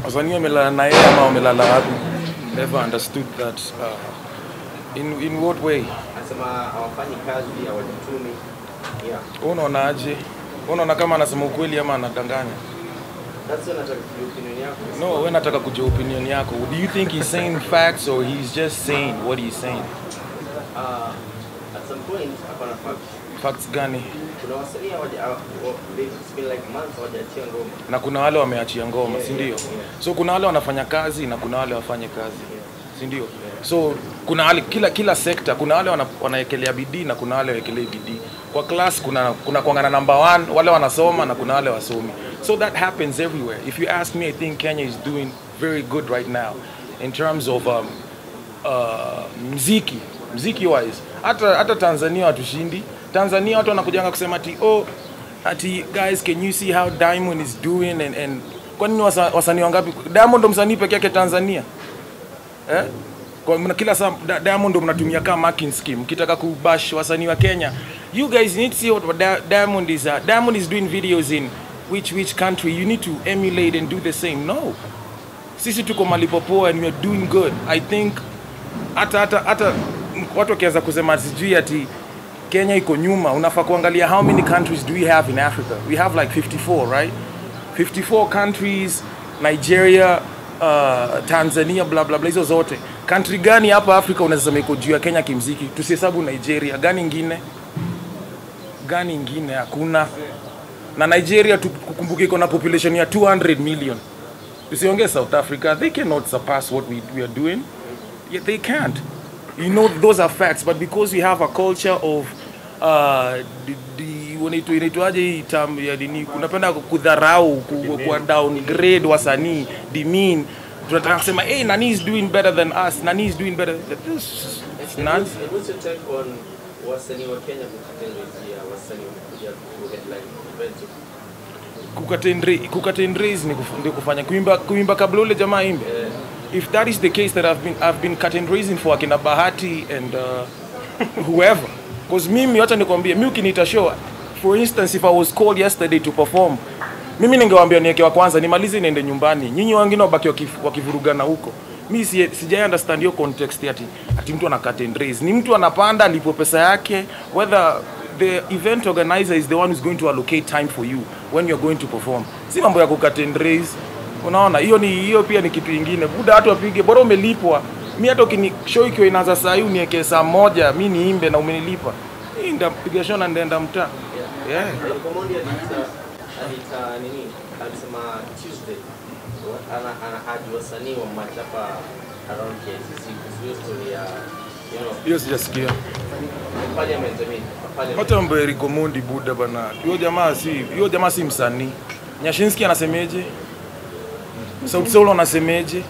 Wasanii wamelala na yeye ama wamelala wapi? Never understood that. In what way? Anasema hawafanyi kazi, hawajitumi. Yeah. Unaonaje? Unaona kama anasema ukweli ama anadanganya? That's what nataka kujua opinion yako. No, wewe nataka kujua opinion yako. Do you think he's saying facts or he's just saying what he's saying? At some point, hapana facts. Facts gani? Kuna wasanii it's been like months hawajaachia ngoma. Na kuna wale wameachia ngoma, si ndio? So kuna wale wanafanya kazi na kuna wale wafanye kazi. Si ndio? So kuna wale kila sector, kuna wale wanaekelea bidii na kuna wale waekelea bidii. Kwa class kuna kuangana number 1, wale wanasoma na kuna wale wasomi. So that happens everywhere. If you ask me, I think Kenya is doing very good right now in terms of muziki wise. Hata Tanzania watushindi. Tanzania watu wanakujanga kusema ati guys, can you see how Diamond is doing and kwa nini wasanii wangapi? Diamond ndo msanii pekee yake Tanzania. Kwa kila saa Diamond ndo mnatumia kama marking scheme kitaka kubash wasanii wa Kenya. You guys need to see what Diamond is doing videos in which country. You need to emulate and do the same. No. Sisi tuko malipopoa and we are doing good. I think hata watu wakianza kusema sijui ati Kenya iko nyuma, unafaa kuangalia how many countries do we have in Africa? We have like 54, right? 54 countries, Nigeria, Tanzania, blah blah blah, hizo zote. Country gani hapa Africa unasema iko juu ya Kenya kimziki? Tusihesabu Nigeria, gani ingine hakuna. Na Nigeria tukumbuke iko na population ya 200 million. Tusiongee South Africa, they cannot surpass what we are doing. Yet they can't. You know, those are facts, but because we have a culture of inaitwaje hii term ya dini, kunapenda kudharau, ku downgrade wasanii, demean. Tunataka kusema nani is doing better than us, nani is doing better. This is nonsense. What's your take on wasanii wa Kenya kukatendea wasanii kuja ku headline event? Kukatendrees ni kufanya kuimba kabla ule jamaa imbe. If that is the case, that I've been cutting raising for akina Bahati and whoever, because mimi hata nikwambia mimi ukiniita show, for instance, if I was called yesterday to perform, mimi ningewaambia niweke wa kwanza nimalize niende nyumbani, nyinyi wengine wabaki wakivurugana huko. Mimi sijai understand your context ati mtu ana cut and raise. Ni mtu anapanda alipo pesa yake, whether the event organizer is the one who's going to allocate time for you when you're going to perform. Si mambo ya ku cut and raise. Unaona, hiyo pia ni kitu kingine. Buda watu wapige, bora umelipwa. Mimi hata show ikiwa inaanza saa hii uniweke saa 1, mimi niimbe na umenilipa. Hii ndio piga show na ndaenda mtaa. Yeah. Omondi alita nini? Alisema Tuesday. Ana hadi wasanii wa machapa around KCC kuhusu story ya hiyo sijasikia. Parliament mimi. Hata mbele Omondi buda bana. Hiyo jamaa si msanii. Nyashinski anasemeje? Sauti Sol anasemeje?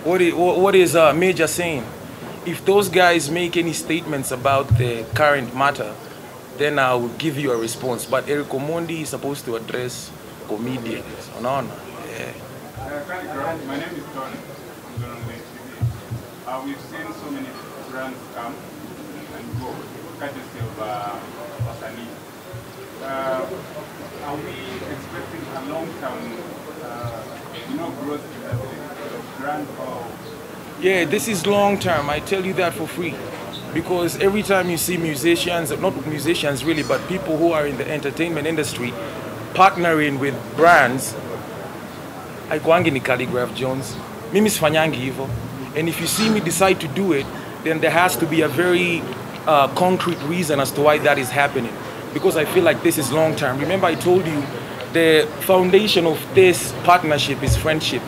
What is Major saying? If those guys make any statements about the current matter, then I will give you a response. But Eric Omondi is supposed to address comedians. Unaona? Yeah. My name is Don. I'm Don on TV. We've seen so many brands come and go, courtesy of wasanii. Are we expecting a long-term growth in the brand? Yeah, this is long-term. I tell you that for free. Because every time you see musicians, not musicians really, but people who are in the entertainment industry partnering with brands, haikuangi ni Calligraph Jones. Mimi sifanyangi hivyo. And if you see me decide to do it, then there has to be a very concrete reason as to why that is happening. Because I feel like this is long-term. Remember I told you, the foundation of this partnership is friendship.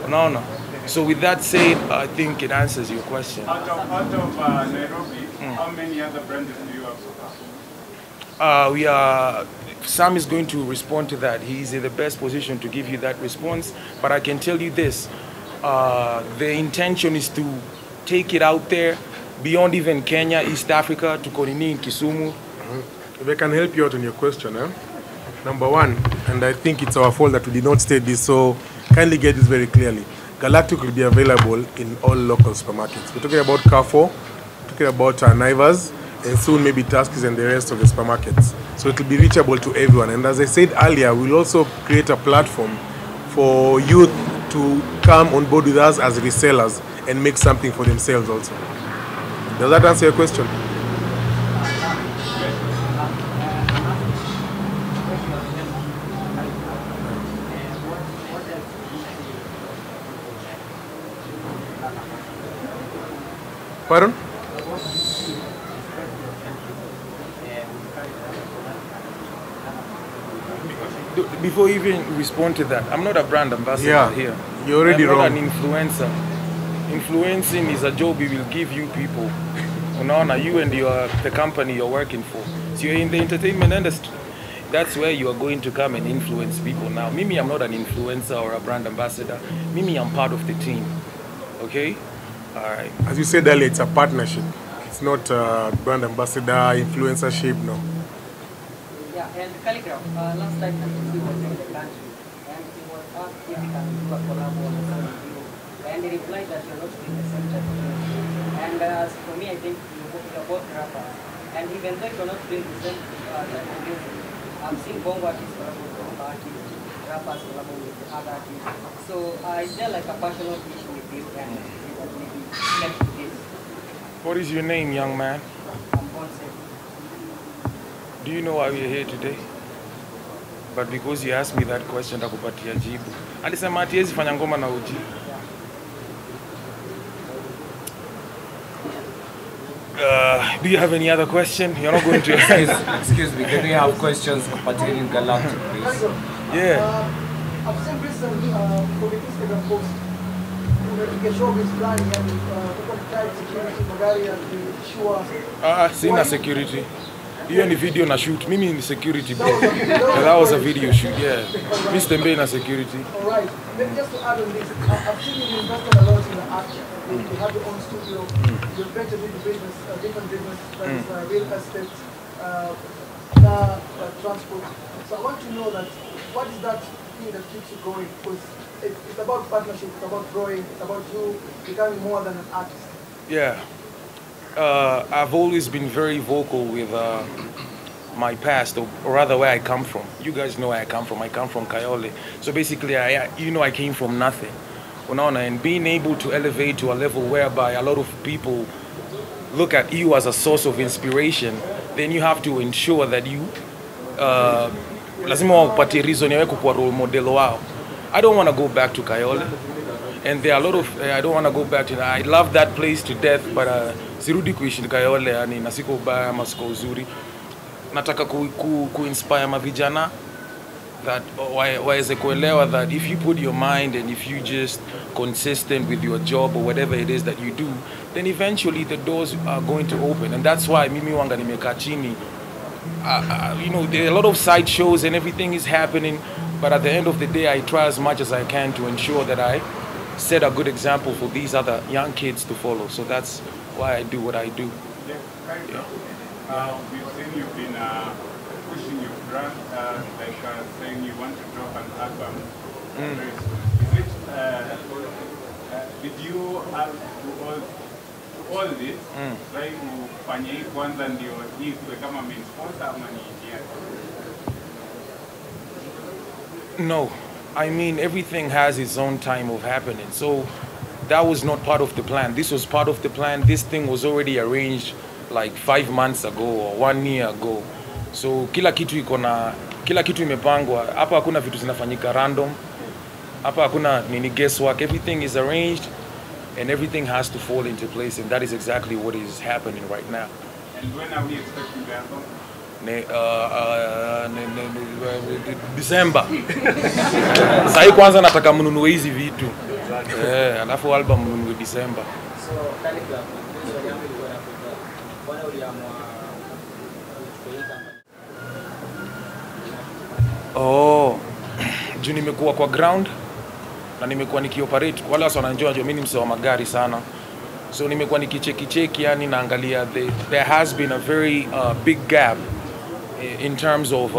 No. So with that said, I think it answers your question. Out of Nairobi, how many other brands do you have so far? Sam is going to respond to that. He's in the best position to give you that response. But I can tell you this, the intention is to take it out there, beyond even Kenya, East Africa, to Konini in Kisumu. If I can help you out on your question, Number one, and I think it's our fault that we did not state this, so kindly get this very clearly. Galactic will be available in all local supermarkets. We're talking about Carrefour, talking about Naivas, and soon maybe Tuskys and the rest of the supermarkets. So it will be reachable to everyone. And as I said earlier, we'll also create a platform for youth to come on board with us as resellers and make something for themselves also. Does that answer your question? Pardon? Before you even respond to that, I'm not a brand ambassador here. You're already I'm wrong. not an influencer. Influencing is a job we will give you people. Unaona, you and the company you're working for. So you're in the entertainment industry. That's where you are going to come and influence people. Now, Mimi, I'm not an influencer or a brand ambassador. Mimi, I'm part of the team. Okay? All right. As you said earlier, it's a partnership. It's not a brand ambassador, influencership, no. Yeah, and Calligraph, last time he was in the country, and he was asked if he can do a collab on some video, and he replied that you're not doing the same type of thing. And as for me, I think you're both rappers, and even though you're not doing the same type of music, I've seen Bongo artists collab with Bongo artists, rappers collab with other artists. So is there like a personal issue with you, and you can maybe get to this? What is your name, young man? I'm Bonse. Do you know why we're here today? But because you asked me that question, takupatia jibu. Alisema ati hezi fanya ngoma na uji. Do you have any other question? You're not going to... Excuse me, can we have questions pertaining Galactic, please? Yeah. I've seen recently for the Instagram post, show is planning and tight security magari and Sina security. Hiyo ni video na shoot. Mimi ni security, bro. That was a video shoot, yeah. Mr. Mbe na security. Alright, just to add on this, I've seen you invested a lot in the action. You have your own studio, you've ventured into business, different business, that is real estate, car, transport. So I want to know that, what is that thing that keeps you going? Because it's about partnership, it's about growing, it's about you becoming more than an artist. Yeah. I've always been very vocal with my past, or rather where I come from. You guys know where I come from. I come from Kayole. So basically, I came from nothing. And being able to elevate to a level whereby a lot of people look at you as a source of inspiration, then you have to ensure that you lazima wakupatie reason ya kuwa role model wao. I don't want to go back to Kayole. And there are a lot of, I don't want to go back to, I love that place to death, but sirudi kuishi Kayole, yani nasiko ubaya masiko uzuri. Nataka ku-inspire mavijana that waweze kuelewa that if you put your mind and if you just consistent with your job or whatever it is that you do, then eventually the doors are going to open. And that's why mimi wanga nimeka chini. You know, there are a lot of side shows and everything is happening, but at the end of the day, I try as much as I can to ensure that I set a good example for these other young kids to follow. So that's why I do what I do. Yeah, right. Yeah. We've seen you've been pushing your brand, saying you want to drop an album very soon. Is it, did you have to all this, try kufanya hii kwanza ndio hii kuwe kama main sponsor ama ni idea? No, I mean, everything has its own time of happening. So that was not part of the plan. This was part of the plan. This thing was already arranged like 5 months ago or 1 year ago. So kila kitu imepangwa. Hapa hakuna vitu zinafanyika random. Hapa hakuna nini guesswork. Everything is arranged and everything has to fall into place, and that is exactly what is happening right now. And when are we expecting the album? December. Sasa kwanza nataka mnunue hizi vitu. Alafu album mnunue December. So, Calligraph, swali yangu ilikuwa inakuja, mbona uliamua juu nimekuwa kwa ground na nimekuwa nikioperate. Wale wasa wanajua mimi ni msee wa magari sana. So nimekuwa nikicheki yani naangalia there has been a very big gap in terms of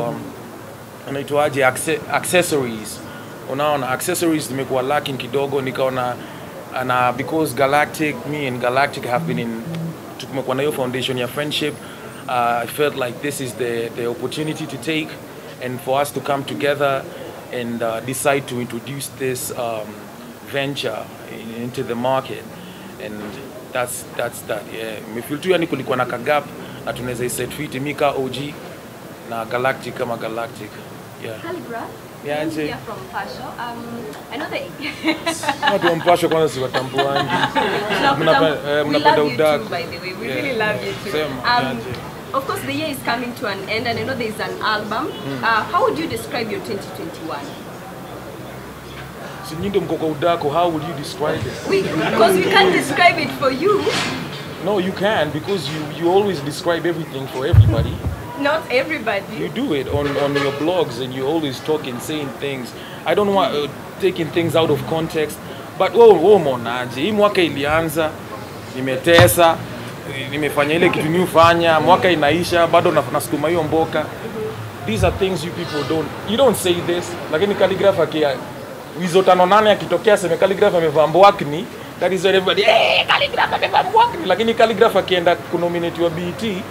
anaitwaje accessories. Unaona accessories zimekuwa lacking kidogo, nikaona because me and Galactic have been in tumekuwa na hiyo foundation ya friendship. I felt like this is the opportunity to take and for us to come together and decide to introduce this venture into the market, and that's that. Yeah, mefeel tu yani kulikuwa na kagap na tunaweza iset fit mika OG na Galactic kama Galactic. Yeah. Calligraph. Yeah, I'm Angie. here from Pasho. I know that. Watu wa Mpasho kwanza siwatambuangi. We Mnapenda love you udaku. too, by the way. We Yeah. really love you too. Same, Angie. Of course, the year is coming to an end, and I know there is an album. How would you describe your 2021? Sinyindo mkoko udako, how would you describe it? Because we can't describe it for you. No, you can, because you always describe everything for everybody. Not everybody. You do it on your blogs, and you always talk and saying things. I don't want taking things out of context, but monaje, hii mwaka ilianza, nimetesa, nimefanya ile kitu nilifanya, mwaka inaisha, bado nasukuma hiyo mboka. These are things you people don't say this, lakini Calligraph wizo 5-8 akitokea sema Calligraph amevaa mbwakni, that is everybody, Calligraph amevaa mbwakni, lakini Calligraph akienda kunominate wa BET